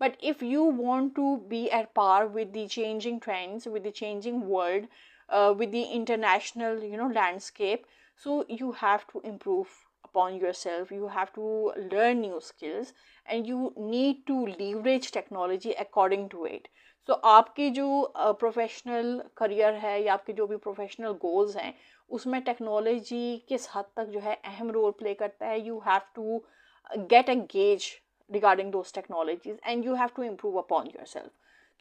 But if you want to be at par with the changing trends, with the changing world, with the international, landscape, so you have to improve upon yourself. You have to learn new skills, and you need to leverage technology according to it. So आपकी जो professional career है या आपके जो भी professional goals हैं, उसमें technology किस हद तक जो है अहम रोल प्ले करता है. You have to get a gauge regarding those technologies, and you have to improve upon yourself.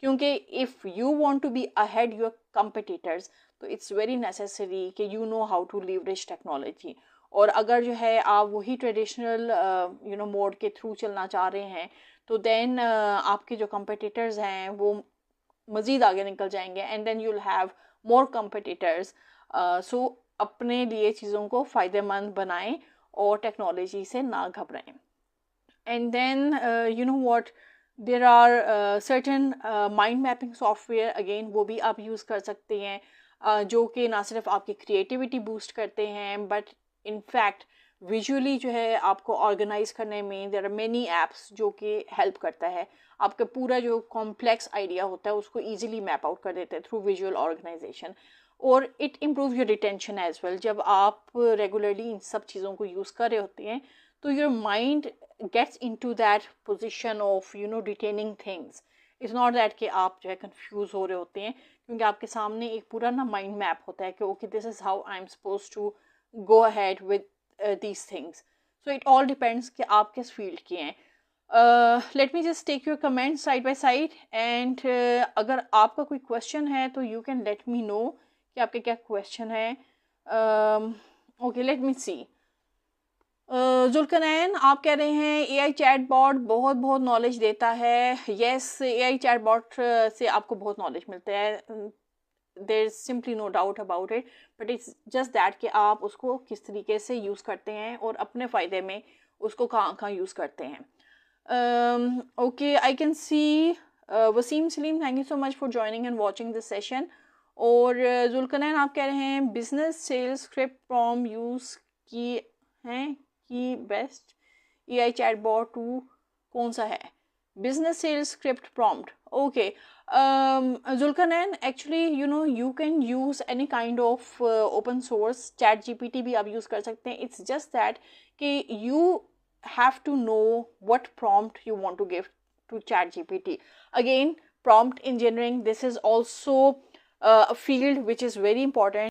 क्योंकि if you want to be ahead your competitors, तो it's very necessary कि you know how to leverage technology. और अगर जो है आप वही traditional mode के थ्रू चलना चाह रहे हैं, तो देन आपके जो competitors हैं वो मज़ीद आगे निकल जाएंगे, and then you'll have more competitors. So अपने लिए चीज़ों को फ़ायदेमंद बनाएं और टेक्नोलॉजी से ना घबराएं. And then you know what, there are certain mind mapping software, again वो भी आप यूज़ कर सकते हैं, जो कि ना सिर्फ आपकी क्रिएटिविटी बूस्ट करते हैं, बट इन फैक्ट विजुअली जो है आपको ऑर्गेनाइज करने में देयर आर मेनी एप्स जो कि हेल्प करता है. आपका पूरा जो कॉम्प्लेक्स आइडिया होता है उसको ईजिली मैप आउट कर देते हैं थ्रू विजुअल ऑर्गेनाइजेशन. और it improve your retention as well. जब आप रेगुलरली इन सब चीज़ों को यूज़ कर रहे होते हैं, तो your mind gets into that position of retaining things. It's not that कि आप जो है confuse हो रहे होते हैं, क्योंकि आपके सामने एक पूरा ना mind map होता है कि okay, this is how I'm supposed to go ahead with these things. So it all depends कि आप किस field के हैं. Let me just take your comments side by side, and अगर आपका कोई question है तो you can let me know कि आपके क्या question है. Okay, let me see. जुल्कनैन आप कह रहे हैं एआई चैटबॉट बहुत बहुत नॉलेज देता है. येस, एआई चैटबॉट से आपको बहुत नॉलेज मिलता है. There is simply no doubt about it, but it's just that कि आप उसको किस तरीके से यूज़ करते हैं और अपने फ़ायदे में उसको कहाँ कहाँ यूज़ करते हैं. Okay, I can see Waseem Saleem, thank you so much for joining and watching this session. और जुल्कनैन आप कह रहे हैं business sales script from use की हैं कि बेस्ट एआई चैटबॉट टू कौन सा है. Business sales script prompt. Okay Zulqarnain, actually you can use any kind of open source. ChatGPT भी आप यूज़ कर सकते हैं. इट्स जस्ट दैट कि you have to know what prompt you want to give to ChatGPT. Again, prompt engineering, this is also a field which is very important.